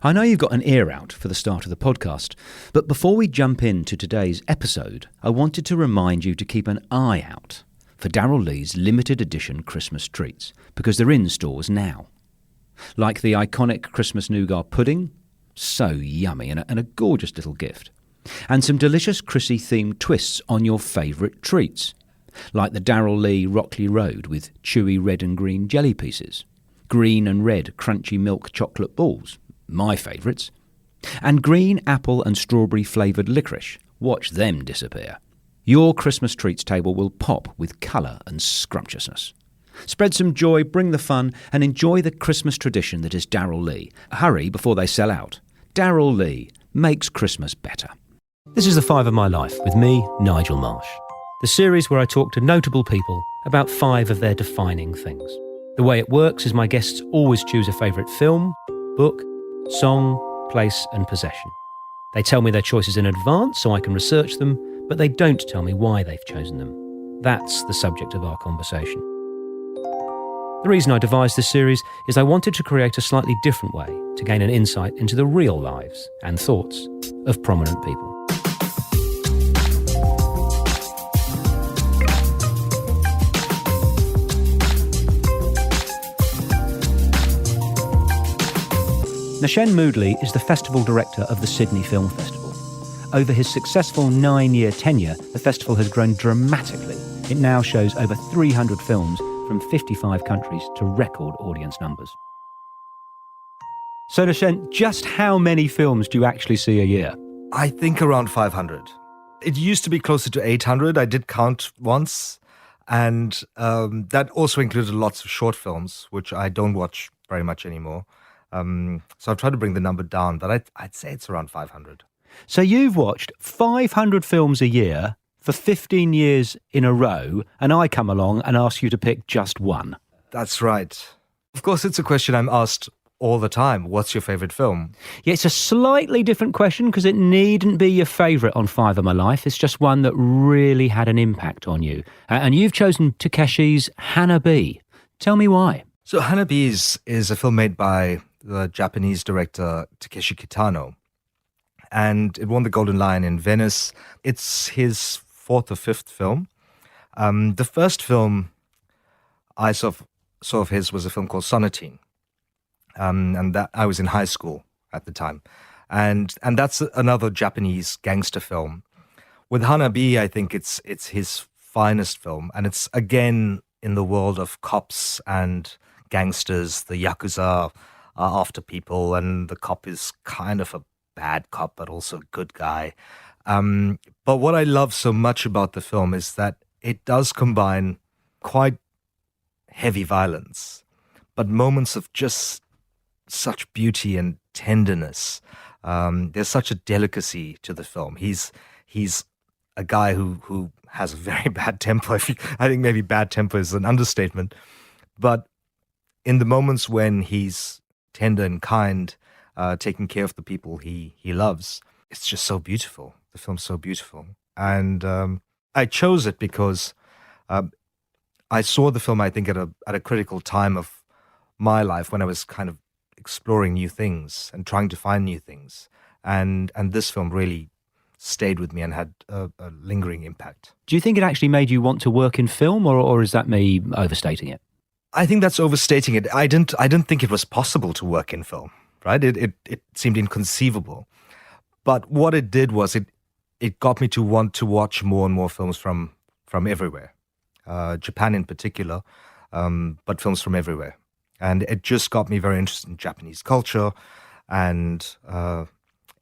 I know you've got an ear out for the start of the podcast, but before we jump into today's episode, I wanted to remind you to keep an eye out for Darryl Lee's limited edition Christmas treats, because they're in stores now. Like the iconic Christmas nougat pudding, so yummy and a gorgeous little gift. And some delicious Chrissy-themed twists on your favourite treats, like the Darryl Lee Rockley Road with chewy red and green jelly pieces, green and red crunchy milk chocolate balls, my favourites, and green apple and strawberry flavoured licorice. Watch them disappear. Your Christmas treats table will pop with colour and scrumptiousness. Spread some joy, bring the fun, and enjoy the Christmas tradition that is Darryl Lee. Hurry before they sell out. Darryl Lee makes Christmas better. This is The 5 of My Life with me, Nigel Marsh. The series where I talk to notable people about 5 of their defining things. The way it works is my guests always choose a favourite film, book, song, place and possession. They tell me their choices in advance so I can research them, but they don't tell me why they've chosen them. That's the subject of our conversation. The reason I devised this series is I wanted to create a slightly different way to gain an insight into the real lives and thoughts of prominent people. Nashen Moodley is the festival director of the Sydney Film Festival. Over his successful 9-year tenure, the festival has grown dramatically. It now shows over 300 films from 55 countries to record audience numbers. So Nashen, just how many films do you actually see a year? I think around 500. It used to be closer to 800. I did count once. And that also included lots of short films, which I don't watch very much anymore. So I've tried to bring the number down, but I'd say it's around 500. So you've watched 500 films a year for 15 years in a row, and I come along and ask you to pick just one. That's right. Of course, it's a question I'm asked all the time. What's your favourite film? Yeah, it's a slightly different question because it needn't be your favourite on 5 of My Life. It's just one that really had an impact on you. And you've chosen Takeshi's Hana-bi. Tell me why. So Hana-bi is a film made by the Japanese director Takeshi Kitano. And it won the Golden Lion in Venice. It's his 4th or 5th film. The first film I saw of his was a film called Sonatine. And that I was in high school at the time. And that's another Japanese gangster film. With Hana-bi, I think it's his finest film. And it's again in the world of cops and gangsters. The Yakuza are after people, and the cop is kind of a bad cop, but also a good guy. But what I love so much about the film is that it does combine quite heavy violence, but moments of just such beauty and tenderness. There's such a delicacy to the film. He's a guy who has a very bad temper. I think maybe bad temper is an understatement. But in the moments when he's tender and kind, taking care of the people he loves, it's just so beautiful. The film's so beautiful. And I chose it because I saw the film, I think, at a critical time of my life when I was kind of exploring new things and trying to find new things. And this film really stayed with me and had a lingering impact. Do you think it actually made you want to work in film, or is that me overstating it? I think that's overstating it. I didn't think it was possible to work in film, right? It seemed inconceivable. But what it did was it got me to want to watch more and more films from everywhere. Japan in particular, but films from everywhere. And it just got me very interested in Japanese culture and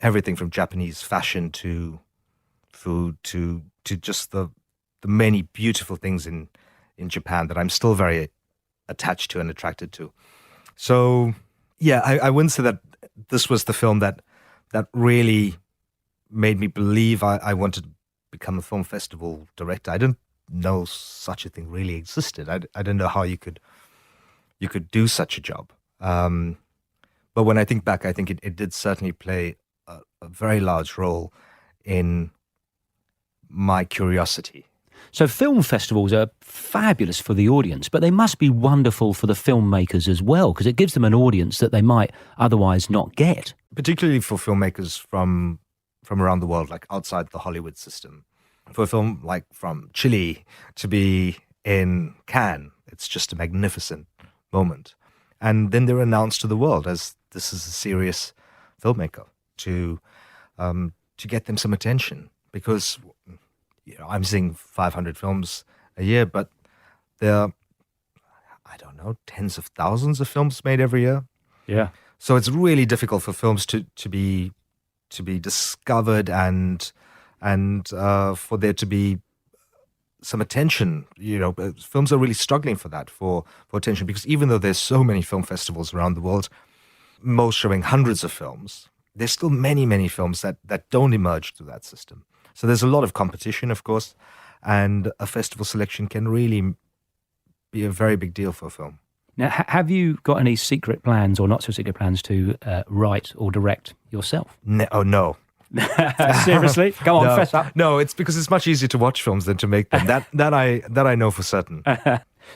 everything from Japanese fashion to food to just the many beautiful things in Japan that I'm still very attached to and attracted to. So, yeah, I wouldn't say that this was the film that really made me believe I wanted to become a film festival director. I didn't know such a thing really existed. I didn't know how you could do such a job. But when I think back, I think it did certainly play a very large role in my curiosity. So film festivals are fabulous for the audience, but they must be wonderful for the filmmakers as well, because it gives them an audience that they might otherwise not get. particularly for filmmakers from around the world, like outside the Hollywood system. For a film like from Chile to be in Cannes, it's just a magnificent moment. And then they're announced to the world as this is a serious filmmaker to get them some attention. Because I'm seeing 500 films a year, but there are, I don't know, tens of thousands of films made every year. Yeah. So it's really difficult for films to be discovered and for there to be some attention. Films are really struggling for that, for attention, because even though there's so many film festivals around the world, most showing hundreds of films, there's still many, many films that don't emerge through that system. So there's a lot of competition, of course, and a festival selection can really be a very big deal for a film. Now, have you got any secret plans or not so secret plans to write or direct yourself? No. Seriously? Come on, fess up. No, it's because it's much easier to watch films than to make them. That I know for certain.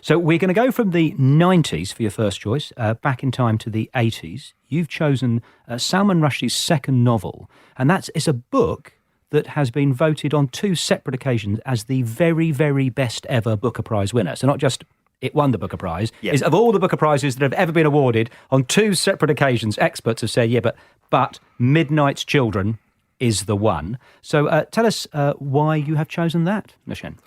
So we're going to go from the 90s for your first choice, back in time to the 80s. You've chosen Salman Rushdie's second novel, and it's a book that has been voted on 2 separate occasions as the very, very best ever Booker Prize winner. So not just it won the Booker Prize, is of all the Booker Prizes that have ever been awarded, on 2 separate occasions, experts have said, but Midnight's Children is the one. So tell us why you have chosen that, Nashen.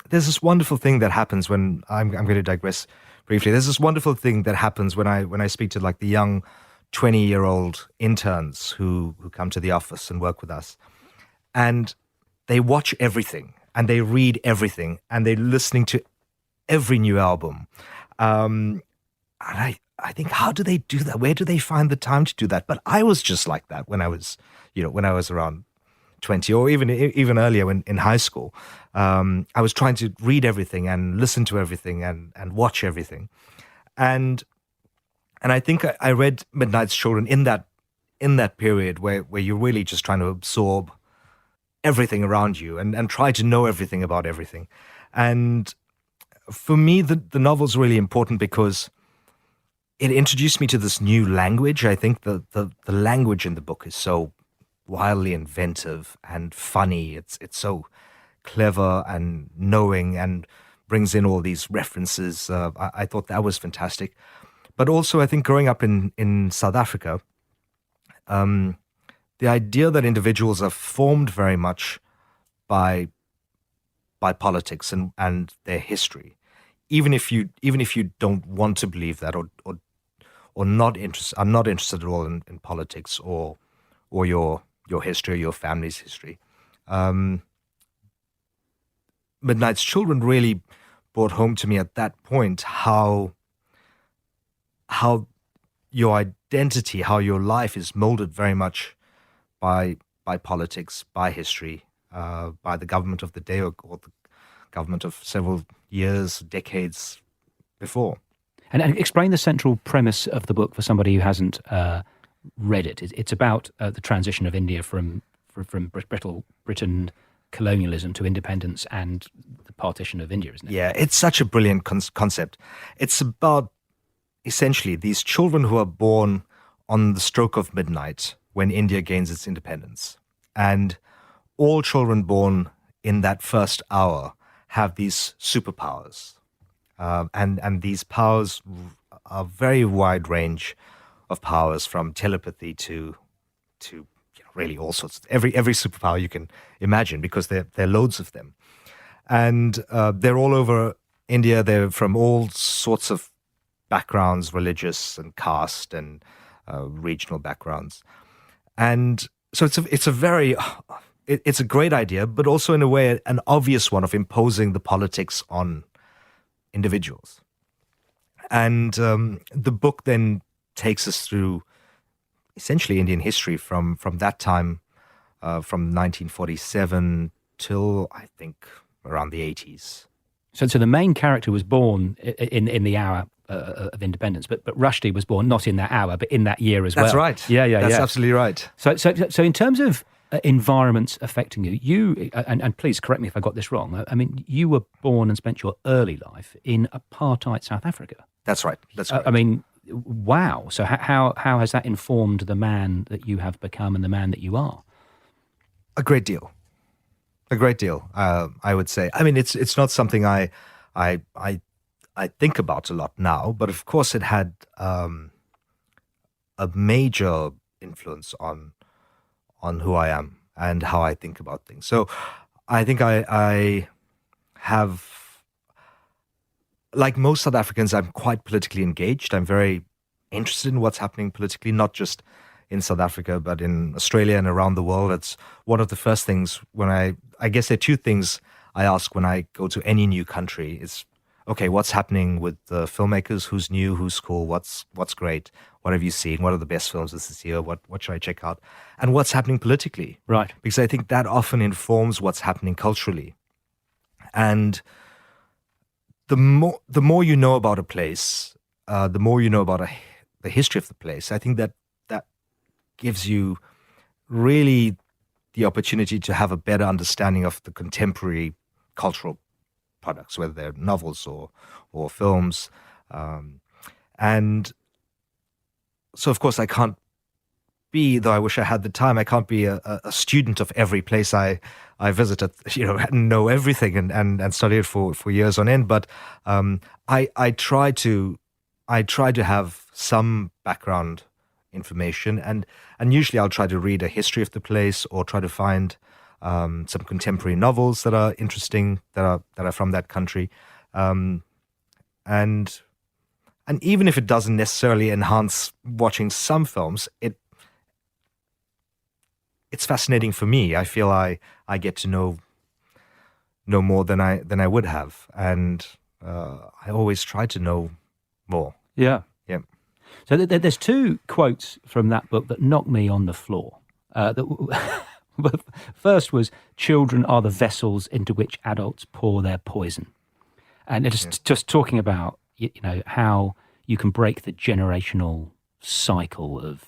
There's this wonderful thing that happens when I'm going to digress briefly. There's this wonderful thing that happens when I speak to like the young 20-year-old interns who come to the office and work with us, and they watch everything and they read everything and they're listening to every new album. And I think, how do they do that? Where do they find the time to do that? But I was just like that when I was around 20, or even earlier in high school. I was trying to read everything and listen to everything and watch everything. And I think I read Midnight's Children in that period where you're really just trying to absorb everything around you and try to know everything about everything. And for me, the novel's really important because it introduced me to this new language. I think the language in the book is so wildly inventive and funny. It's so clever and knowing and brings in all these references. I thought that was fantastic. But also, I think growing up in South Africa, the idea that individuals are formed very much by politics and their history, even if you don't want to believe that or not interested at all in politics or your history or your family's history. Midnight's Children really brought home to me at that point how your identity, how your life is molded very much by politics, by history, by the government of the day or the government of several years, decades before. And explain the central premise of the book for somebody who hasn't read it. It's about the transition of India from Britain colonialism to independence and the partition of India, isn't it? Yeah, it's such a brilliant concept. It's about essentially these children who are born on the stroke of midnight when India gains its independence. And all children born in that first hour have these superpowers. And these powers are very wide range of powers, from telepathy to really all sorts. Every superpower you can imagine, because there are loads of them. And they're all over India. They're from all sorts of backgrounds, religious and caste and regional backgrounds. And so it's a great idea, but also in a way an obvious one of imposing the politics on individuals. And the book then takes us through essentially Indian history from that time, from 1947 till I think around the 80s. So the main character was born in the hour of independence, but Rushdie was born not in that hour, but in that year as well. That's right. Yeah. That's absolutely right. So in terms of environments affecting you and please correct me if I got this wrong. I mean, you were born and spent your early life in apartheid South Africa. That's right. That's right. I mean, wow. So how has that informed the man that you have become and the man that you are? A great deal. A great deal, I would say. I mean, it's not something I think about a lot now, but of course it had a major influence on who I am and how I think about things. So I think I have, like most South Africans, I'm quite politically engaged. I'm very interested in what's happening politically, not just in South Africa, but in Australia and around the world. It's one of the first things when I guess there are two things I ask when I go to any new country. It's, okay, what's happening with the filmmakers? Who's new? Who's cool? What's great? What have you seen? What are the best films this year? What should I check out? And what's happening politically? Right. Because I think that often informs what's happening culturally. And the more you know about a place, the more you know about the history of the place. I think that gives you really the opportunity to have a better understanding of the contemporary cultural products, whether they're novels or films. And so, of course, I can't be, though I wish I had the time, I can't be a student of every place I visited, and know everything and study it for years on end. But I try to have some background information, and usually I'll try to read a history of the place or try to find some contemporary novels that are interesting, that are from that country, and even if it doesn't necessarily enhance watching some films, it's fascinating for me. I feel I get to know more than I would have, and I always try to know more. Yeah. Yeah. So there's two quotes from that book that knocked me on the floor. First was, "Children are the vessels into which adults pour their poison," and it's just talking about how you can break the generational cycle of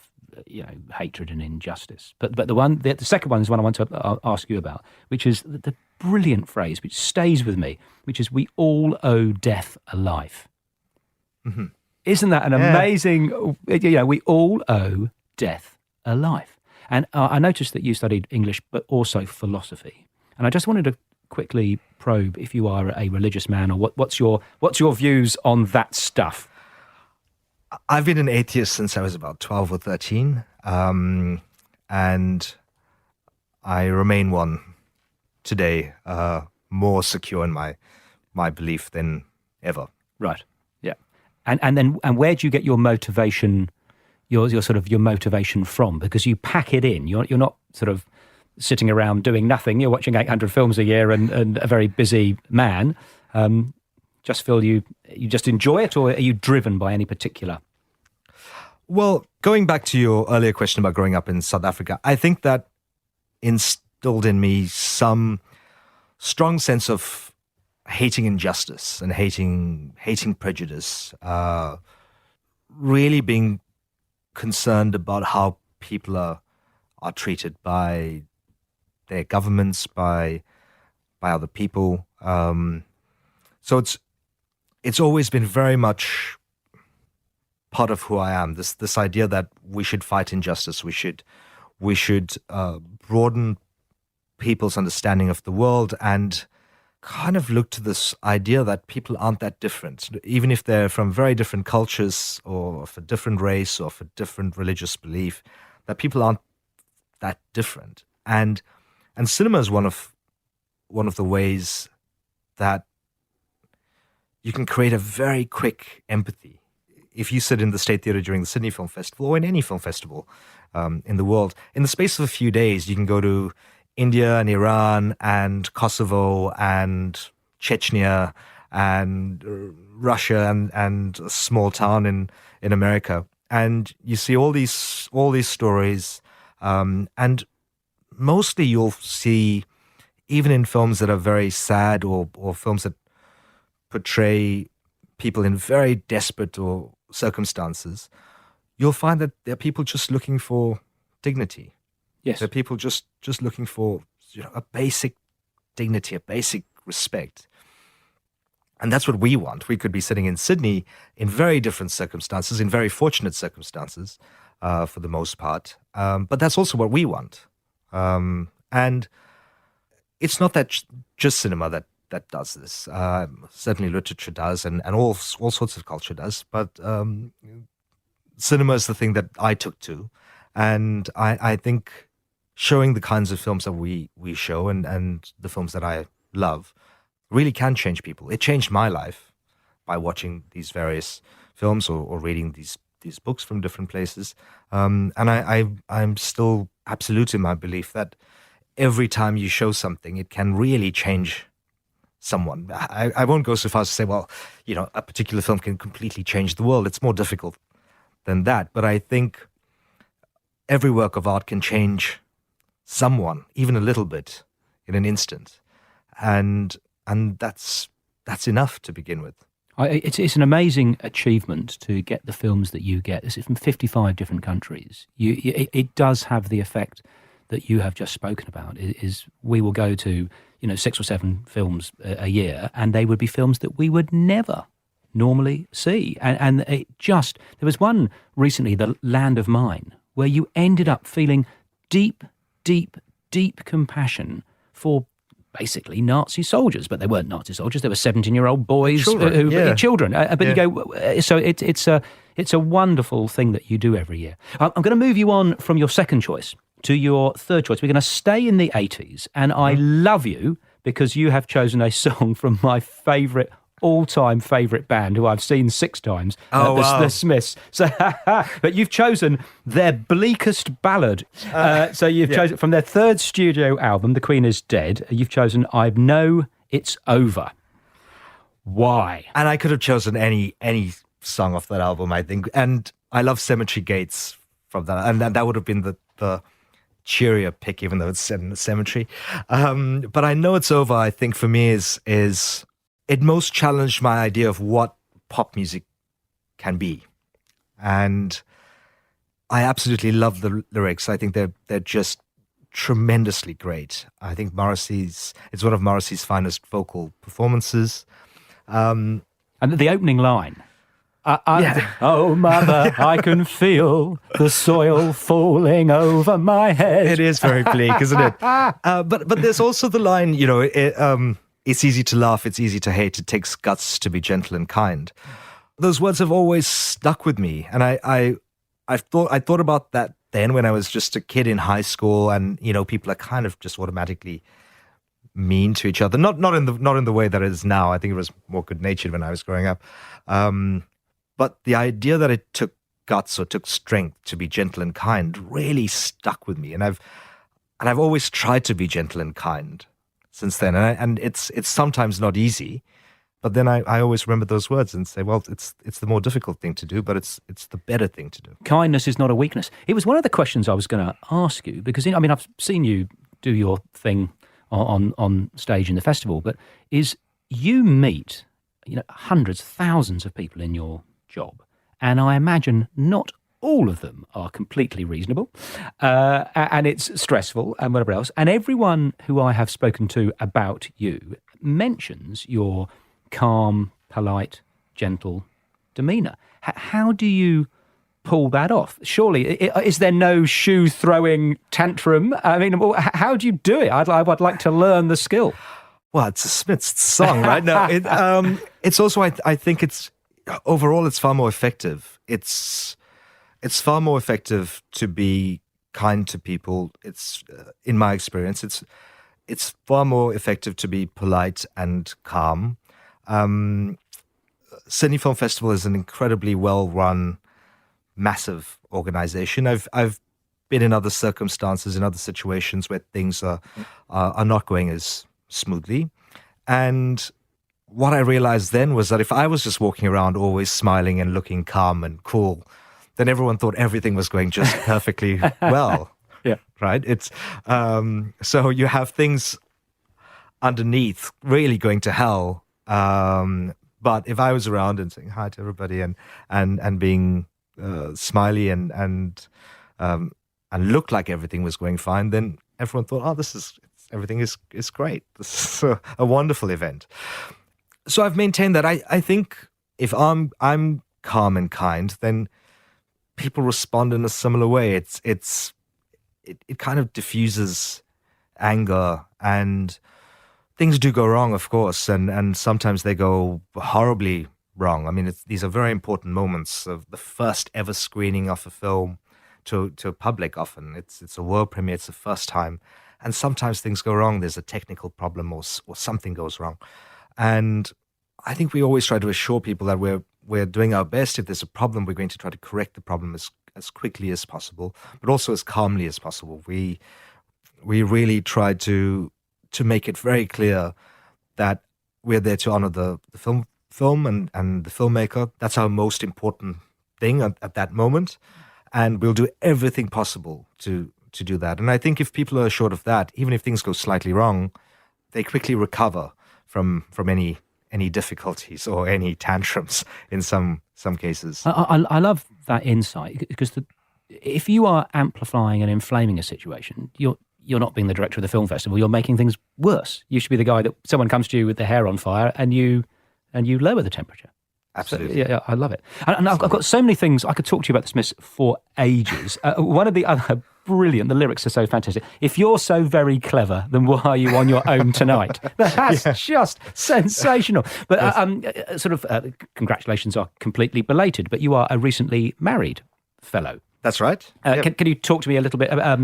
hatred and injustice. But the second one is one I want to ask you about, which is the brilliant phrase which stays with me, which is, "We all owe death a life." Mm-hmm. Isn't that an amazing? We all owe death a life. And I noticed that you studied English, but also philosophy. And I just wanted to quickly probe if you are a religious man, or what's your views on that stuff? I've been an atheist since I was about 12 or 13, and I remain one today, more secure in my belief than ever. Right. Yeah. And where do you get your motivation? Your sort of your motivation from? Because you pack it in. You're not sort of sitting around doing nothing. You're watching 800 films a year and a very busy man. Just feel you just enjoy it, or are you driven by any particular? Well, going back to your earlier question about growing up in South Africa, I think that instilled in me some strong sense of hating injustice and hating prejudice, really being concerned about how people are treated by their governments, by other people. So it's always been very much part of who I am. This idea that we should fight injustice. We should broaden people's understanding of the world and kind of look to this idea that people aren't that different, even if they're from very different cultures or of a different race or of a different religious belief, that people aren't that different. And cinema is one of the ways that you can create a very quick empathy. If you sit in the State Theatre during the Sydney Film Festival, or in any film festival in the world, in the space of a few days, you can go to India and Iran and Kosovo and Chechnya and Russia and a small town in America, and you see all these stories, and mostly you'll see, even in films that are very sad or films that portray people in very desperate or circumstances, you'll find that there are people just looking for dignity. Yes. There are people just looking for a basic dignity, a basic respect. And that's what we want. We could be sitting in Sydney in very different circumstances, in very fortunate circumstances, for the most part. But that's also what we want. And it's not that just cinema that does this. Certainly literature does, and all sorts of culture does. But cinema is the thing that I took to. And I think showing the kinds of films that we show and the films that I love really can change people. It changed my life by watching these various films or reading these books from different places. And I'm still absolute in my belief that every time you show something, it can really change someone. I won't go so far as to say, well, a particular film can completely change the world. It's more difficult than that. But I think every work of art can change someone, even a little bit, in an instant. And that's enough to begin with. It's an amazing achievement to get the films that you get. It's from 55 different countries. It does have the effect that you have just spoken about. Is we will go to 6 or 7 films a year, and they would be films that we would never normally see. And it just, there was one recently, The Land of Mine, where you ended up feeling deep, deep, deep compassion for basically Nazi soldiers, but they weren't Nazi soldiers. They were 17-year-old boys, children. But you go, so it's a wonderful thing that you do every year. I'm going to move you on from your second choice to your third choice. We're going to stay in the 80s, and I love you because you have chosen a song from my all-time favourite band, who I've seen 6 times, the Smiths. So, but you've chosen their bleakest ballad. So you've chosen from their 3rd studio album, The Queen is Dead. You've chosen I Know It's Over. Why? And I could have chosen any song off that album, I think. And I love Cemetery Gates from that, and that would have been the cheerier pick, even though it's set in the cemetery. But I Know It's Over, I think, for me is it most challenged my idea of what pop music can be. And I absolutely love the lyrics. I think they're just tremendously great. I think it's one of Morrissey's finest vocal performances. And the opening line, oh, mother, I can feel the soil falling over my head. It is very bleak, isn't it? But there's also the line, it's easy to laugh, it's easy to hate, it takes guts to be gentle and kind. Those words have always stuck with me. And I thought about that then when I was just a kid in high school, and, people are kind of just automatically mean to each other. Not in the way that it is now. I think it was more good-natured when I was growing up. But the idea that it took guts or took strength to be gentle and kind really stuck with me. And I've always tried to be gentle and kind since then. And it's sometimes not easy, but then I always remember those words and say, well, it's the more difficult thing to do, but it's the better thing to do. Kindness is not a weakness. It was one of the questions I was going to ask you, because I've seen you do your thing on stage in the festival, but is you meet hundreds, thousands of people in your job, and I imagine not all of them are completely reasonable, and it's stressful and whatever else. And everyone who I have spoken to about you mentions your calm, polite, gentle demeanour. How do you pull that off? Surely, is there no shoe-throwing tantrum? How do you do it? I'd like to learn the skill. Well, it's a Smiths song, right? No, it's also, I think it's, overall, it's far more effective. It's far more effective to be kind to people. It's, in my experience, it's far more effective to be polite and calm. Sydney Film Festival is an incredibly well-run, massive organization. I've been in other circumstances, in other situations where things are not going as smoothly. And what I realized then was that if I was just walking around always smiling and looking calm and cool, then everyone thought everything was going just perfectly well. Yeah. Right? It's so you have things underneath really going to hell. But if I was around and saying hi to everybody and being smiley and looked like everything was going fine, then everyone thought, oh, everything is great. This is a wonderful event. So I've maintained that I think if I'm calm and kind, then people respond in a similar way. It kind of diffuses anger, and things do go wrong, of course, and sometimes they go horribly wrong. I mean, these are very important moments of the first ever screening of a film to a public. Often it's a world premiere, it's the first time, and sometimes things go wrong. There's a technical problem or something goes wrong, and I think we always try to assure people that we're doing our best. If there's a problem, we're going to try to correct the problem as quickly as possible, but also as calmly as possible. We really try to make it very clear that we're there to honor the film and the filmmaker. That's our most important thing at that moment, and we'll do everything possible to do that. And I think if people are assured of that, even if things go slightly wrong, they quickly recover from any difficulties or any tantrums in some cases. I love that insight, because if you are amplifying and inflaming a situation, you're not being the director of the film festival. You're making things worse. You should be the guy that someone comes to you with their hair on fire and you lower the temperature. Absolutely. So, yeah, I love it. And I've got so many things I could talk to you about the Smiths for ages. One of the other brilliant, the lyrics are so fantastic. If you're so very clever, then why are you on your own tonight? That's just sensational. But congratulations are completely belated, but you are a recently married fellow. That's right. Yep. Can you talk to me a little bit about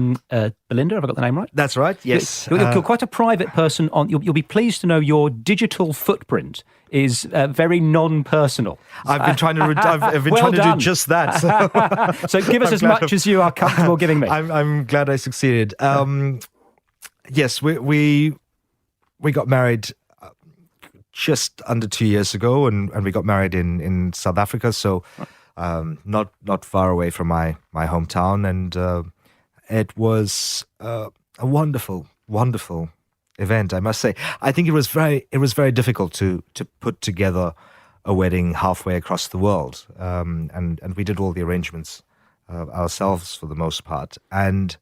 Belinda? Have I got the name right? That's right, yes. You're quite a private person. You'll be pleased to know your digital footprint is very non-personal. I've been trying to do just that. So give us as much as you are comfortable giving me. I'm glad I succeeded. Yes, we got married just under 2 years ago, and we got married in South Africa. So. Not far away from my hometown, and it was a wonderful event, I must say. I think it was very difficult to put together a wedding halfway across the world, and we did all the arrangements ourselves for the most part. And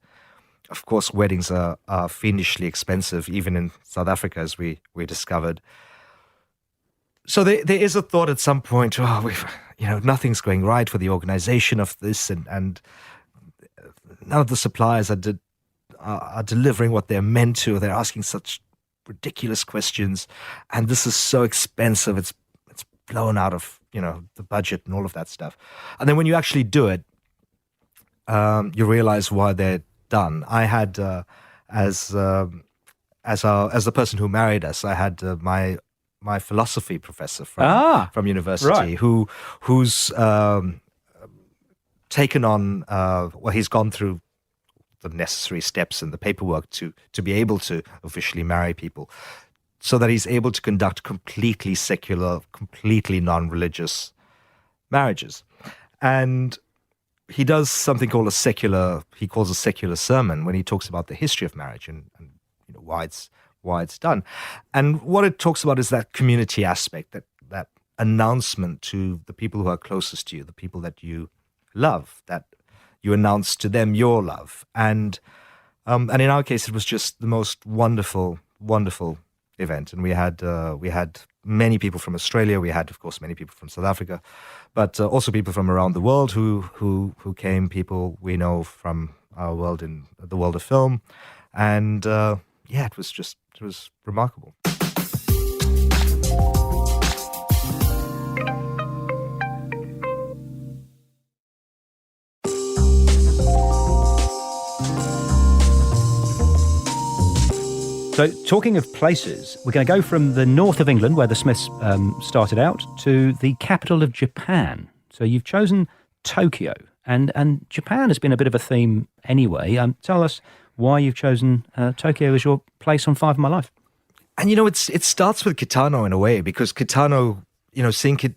of course, weddings are fiendishly expensive, even in South Africa, as we discovered. So there is a thought at some point, nothing's going right for the organization of this, and none of the suppliers are delivering what they're meant to. They're asking such ridiculous questions, and this is so expensive. It's blown out of the budget and all of that stuff. And then when you actually do it, you realize why they're done. I had as the person who married us, I had my philosophy professor from university, right. who's taken on he's gone through the necessary steps and the paperwork to be able to officially marry people, so that he's able to conduct completely secular, completely non-religious marriages. And he does something called he calls a secular sermon, when he talks about the history of marriage and why it's done. And what it talks about is that community aspect, that announcement to the people who are closest to you, the people that you love, that you announce to them your love. And in our case, it was just the most wonderful event. And we had many people from Australia. We had, of course, many people from South Africa, but also people from around the world who came, people we know from our world, in the world of film. And it was remarkable. So, talking of places, we're going to go from the north of England, where the Smiths started out, to the capital of Japan. So you've chosen Tokyo, and Japan has been a bit of a theme anyway. Tell us why you've chosen Tokyo as your place on Five of My Life. And it starts with Kitano in a way, because Kitano,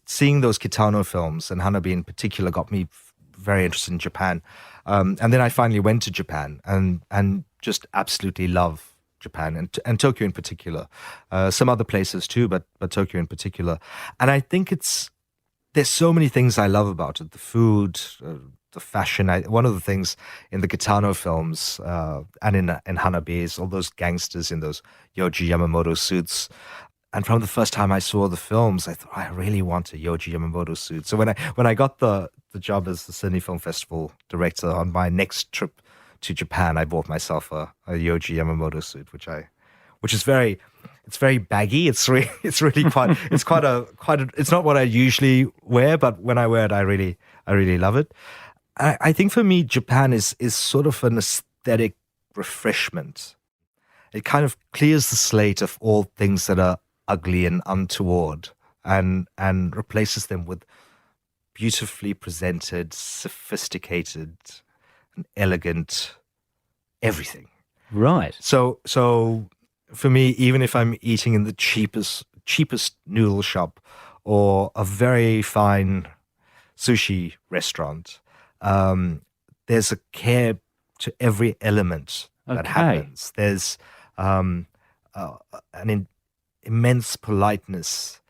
seeing those Kitano films, and Hanabi in particular, got me very interested in Japan. And then I finally went to Japan and just absolutely love Japan and Tokyo in particular. Some other places too, but Tokyo in particular. And I think there's so many things I love about it. The food, the fashion. One of the things in the Kitano films and in Hanabi is all those gangsters in those Yoji Yamamoto suits. And from the first time I saw the films, I thought I really want a Yoji Yamamoto suit. So when I got the job as the Sydney Film Festival director on my next trip to Japan, I bought myself a Yoji Yamamoto suit, which is it's very baggy. It's really quite it's not what I usually wear, but when I wear it, I really love it. I think for me, Japan is sort of an aesthetic refreshment. It kind of clears the slate of all things that are ugly and untoward, and replaces them with beautifully presented, sophisticated, and elegant everything. Right. So for me, even if I'm eating in the cheapest noodle shop or a very fine sushi restaurant, there's a care to every element that happens. There's an immense politeness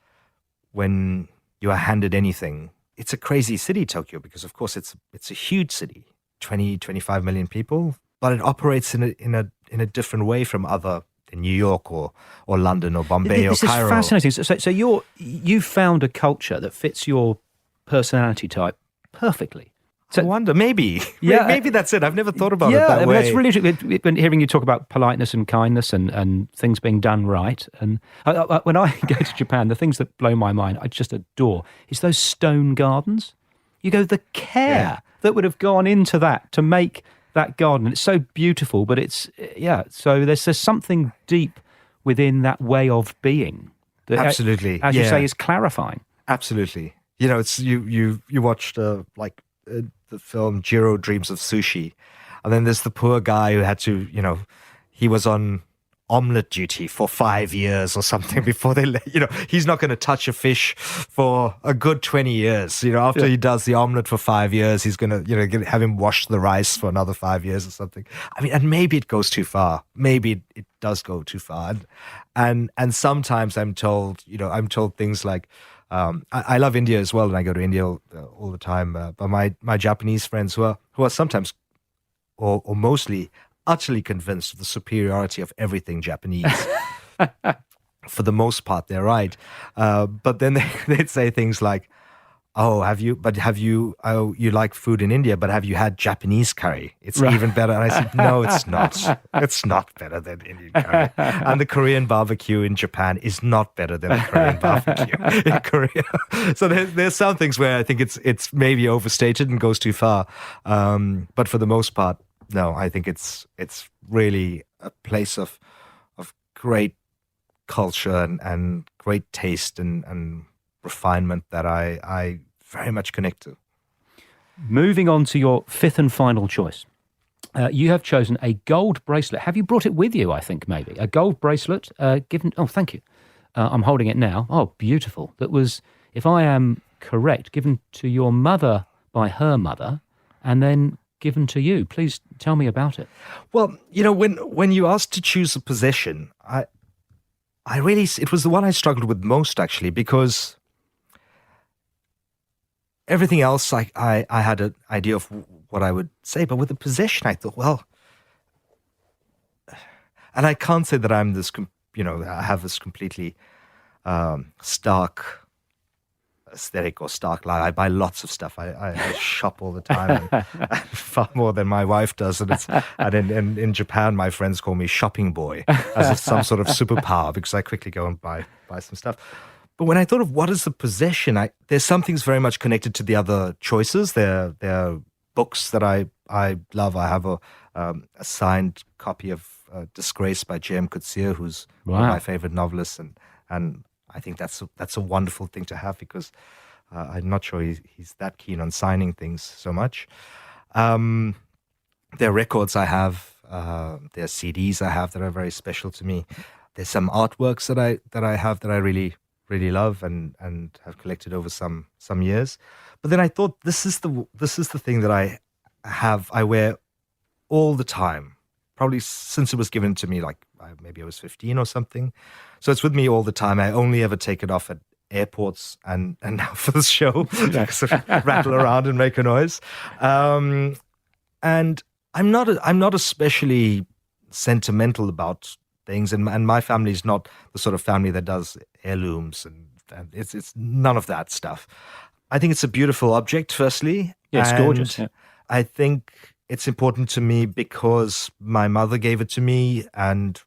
when you are handed anything. It's a crazy city, Tokyo, because of course it's a huge city, 25 million people, but it operates in a different way from other in New York or London or Bombay or Cairo. This is fascinating. So you found a culture that fits your personality type perfectly. So, I wonder, maybe that's it. I've never thought about it that way. That's really interesting. When hearing you talk about politeness and kindness and things being done right. And when I go to Japan, the things that blow my mind, I just adore, is those stone gardens. You go, the care that would have gone into that to make that garden. It's so beautiful, but so there's something deep within that way of being. That, absolutely. As you say, is clarifying. Absolutely. You know, it's you watched the film Jiro Dreams of Sushi, and then there's the poor guy who had to, he was on omelette duty for 5 years or something before he's not going to touch a fish for a good 20 years. After he does the omelette for 5 years, he's going to have him wash the rice for another 5 years or something. I mean, and maybe it goes too far. Maybe it does go too far. And sometimes I'm told things like, I love India as well, and I go to India all the time. But my Japanese friends who are sometimes or mostly utterly convinced of the superiority of everything Japanese. For the most part, they're right. But then they'd say things like, you like food in India, but have you had Japanese curry? It's even better. And I said, no, it's not. It's not better than Indian curry. And the Korean barbecue in Japan is not better than the Korean barbecue in Korea. So there's some things where I think it's maybe overstated and goes too far. But for the most part, no, I think it's really a place of great culture and great taste and refinement that I very much connect to. Moving on to your fifth and final choice. You have chosen a gold bracelet. Have you brought it with you, I think, maybe? A gold bracelet given... Oh, thank you. I'm holding it now. Oh, beautiful. That was, if I am correct, given to your mother by her mother and then given to you. Please tell me about it. Well, when you asked to choose a possession, it was the one I struggled with most, actually, because everything else I had an idea of what I would say, but with the possession, I thought, well, and I can't say that I'm this, I have this completely stark aesthetic or stark life. I buy lots of stuff. I shop all the time, and far more than my wife does. And in Japan, my friends call me shopping boy, as if some sort of superpower, because I quickly go and buy some stuff. But when I thought of what is the possession, there's some things very much connected to the other choices. There are books that I love. I have a signed copy of Disgrace by J.M. Coetzee, who's one of my favorite novelists, and I think that's a wonderful thing to have, because I'm not sure he's that keen on signing things so much. There are records I have, there are CDs I have that are very special to me. There's some artworks that I have that I really, really love and have collected over some years. But then I thought, this is the thing that I wear all the time, probably since it was given to me, like maybe I was 15 or something. So it's with me all the time. I only ever take it off at airports and now for this show, sort of rattle around and make a noise. And I'm not especially sentimental about things, and my family is not the sort of family that does heirlooms, and it's none of that stuff. I think it's a beautiful object, firstly. Yeah, it's gorgeous. Yeah. I think it's important to me because my mother gave it to me, and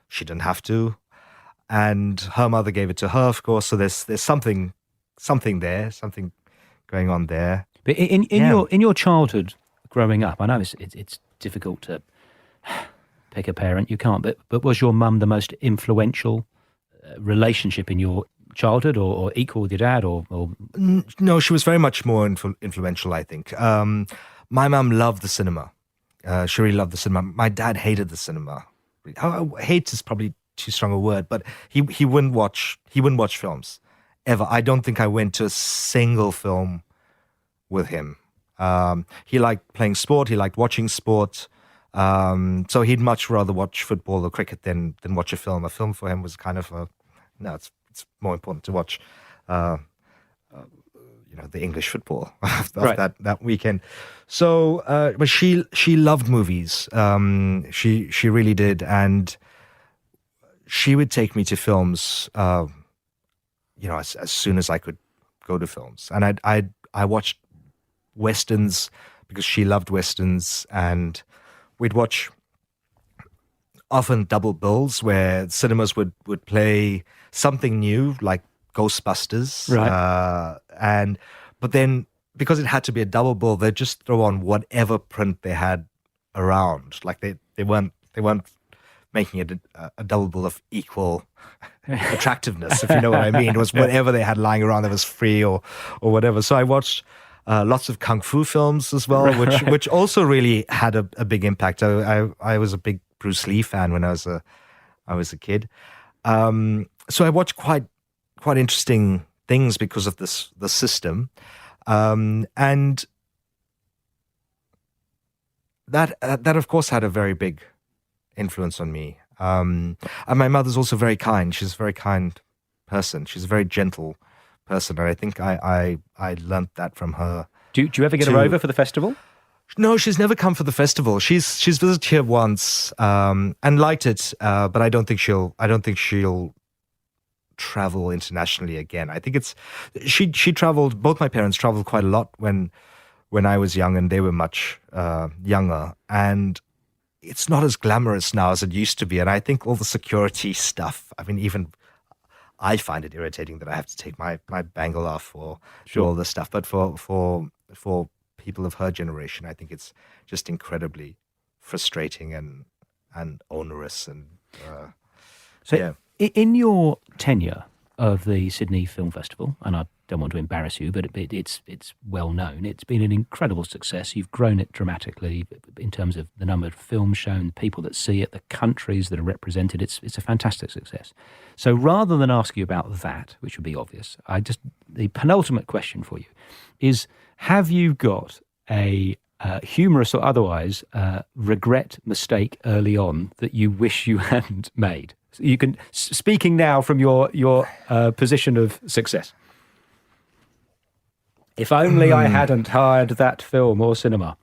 she didn't have to, and her mother gave it to her, of course. So there's something there, something going on there. But in your childhood, growing up, I know it's difficult to pick a parent. You can't. But was your mum the most influential relationship in your childhood, or equal with your dad, or? No, she was very much more influential, I think. My mum loved the cinema. She really loved the cinema. My dad hated the cinema. Hate is probably too strong a word, but he wouldn't watch films ever. I don't think I went to a single film with him. He liked playing sport. He liked watching sport. So he'd much rather watch football or cricket than watch a film. A film for him was kind of it's more important to watch, the English football of right. that weekend. So, but she loved movies. She really did, and she would take me to films. As soon as I could go to films, and I watched westerns because she loved westerns, and we'd watch often double bills where cinemas would play something new like Ghostbusters, right? But then because it had to be a double bill, they'd just throw on whatever print they had around. Like they weren't making it a double bill of equal attractiveness, if you know what I mean. It was whatever they had lying around that was free or whatever. So I watched lots of kung fu films as well, which also really had a big impact. I was a big Bruce Lee fan when I was a kid. So I watched quite interesting things because of the system, and that of course had a very big influence on me. And my mother's also very kind. She's a very kind person. She's a very gentle person, and I think I learnt that from her. Do you ever get her over for the festival? No, she's never come for the festival. She's visited here once and liked it, but I don't think she'll travel internationally again. I think she traveled. Both my parents traveled quite a lot when I was young, and they were much younger. And it's not as glamorous now as it used to be. And I think all the security stuff. I mean, even I find it irritating that I have to take my bangle off for all this stuff. But for people of her generation, I think it's just incredibly frustrating and onerous. And yeah. In your tenure of the Sydney Film Festival, and I don't want to embarrass you, but it's well known. It's been an incredible success. You've grown it dramatically in terms of the number of films shown, people that see it, the countries that are represented. It's a fantastic success. So rather than ask you about that, which would be obvious, the penultimate question for you is: have you got a humorous or otherwise regret mistake early on that you wish you hadn't made? You can, speaking now from your position of success. If only I hadn't hired that film or cinema.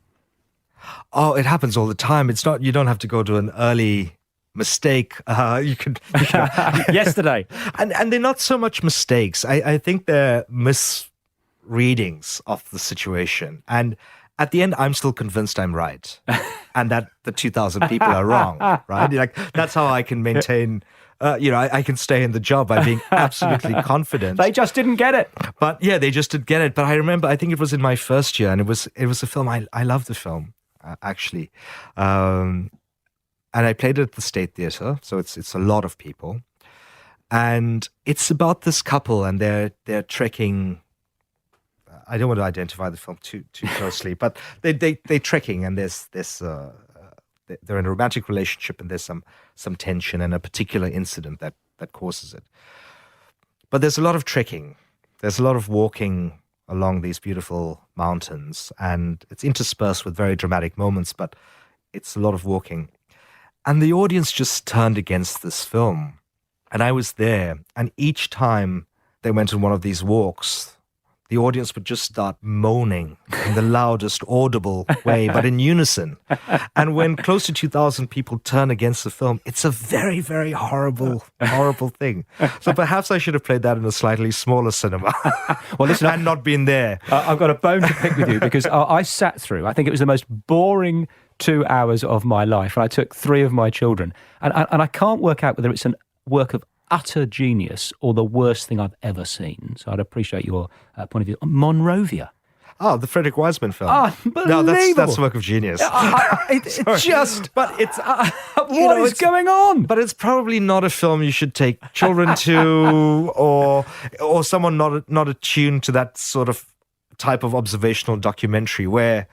Oh, it happens all the time. It's not. You don't have to go to an early mistake. You can Yesterday, and they're not so much mistakes. I think they're misreadings of the situation. And at the end, I'm still convinced I'm right, and that the 2,000 people are wrong. Right? Like that's how I can maintain. I can stay in the job by being absolutely confident. They just didn't get it. But yeah, they just didn't get it. But I remember, I think it was in my first year, and it was a film. I loved the film actually, and I played it at the State Theatre, so it's a lot of people, and it's about this couple and they're trekking. I don't want to identify the film too closely, but they're trekking, and there's they're in a romantic relationship, and there's some tension and a particular incident that causes it. But there's a lot of trekking. There's a lot of walking along these beautiful mountains, and it's interspersed with very dramatic moments, but it's a lot of walking. And the audience just turned against this film. And I was there, and each time they went on one of these walks, the audience would just start moaning in the loudest audible way, but in unison. And when close to 2,000 people turn against the film, it's a very, very horrible thing. So perhaps I should have played that in a slightly smaller cinema. Well, listen, and not been there. I've got a bone to pick with you because I sat through, I think it was the most boring 2 hours of my life. And I took 3 of my children. And I can't work out whether it's a work of utter genius or the worst thing I've ever seen. So I'd appreciate your point of view. Monrovia. Oh, the Frederick Wiseman film. Unbelievable. No, that's a work of genius. It's just... But it's... what is going on? But it's probably not a film you should take children to or someone not attuned to that sort of type of observational documentary where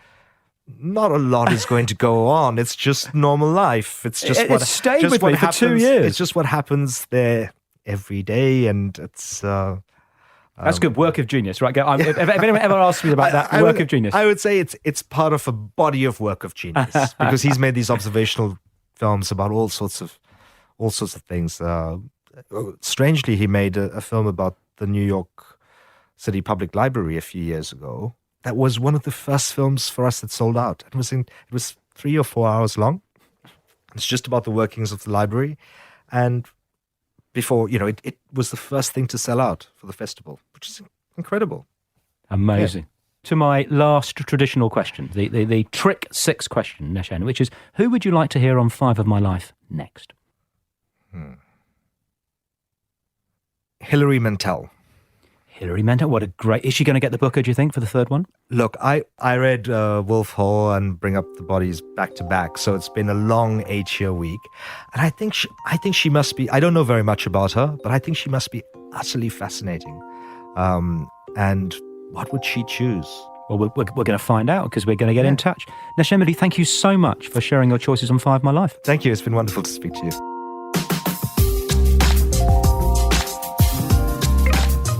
not a lot is going to go on. It's just normal life. It's just what stayed just with what me happens, for 2 years. It's just what happens there every day, and it's... that's good. Work of genius, right? If anyone ever asks me about that, work of genius. I would say it's part of a body of work of genius because he's made these observational films about all sorts of things. Strangely, he made a film about the New York City Public Library a few years ago. That was one of the first films for us that sold out. It was 3 or 4 hours long. It's just about the workings of the library, and before, it was the first thing to sell out for the festival, which is incredible. Amazing. Yeah. To my last traditional question, the trick 6 question, Nashen, which is, who would you like to hear on 5 of My Life next? Hilary Mantel. Hilary Mantel, what a great... Is she going to get the Booker, do you think, for the 3rd one? Look, I read Wolf Hall and Bring Up the Bodies back to back, so it's been a long 8-year week. And I think she must be... I don't know very much about her, but I think she must be utterly fascinating. And what would she choose? Well, we're going to find out because we're going to get in touch. Nashen Moodley, thank you so much for sharing your choices on 5 of My Life. Thank you. It's been wonderful to speak to you.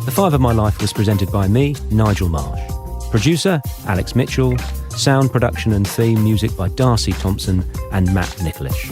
The 5 of My Life was presented by me, Nigel Marsh. Producer, Alex Mitchell. Sound production and theme music by Darcy Thompson and Matt Nicholish.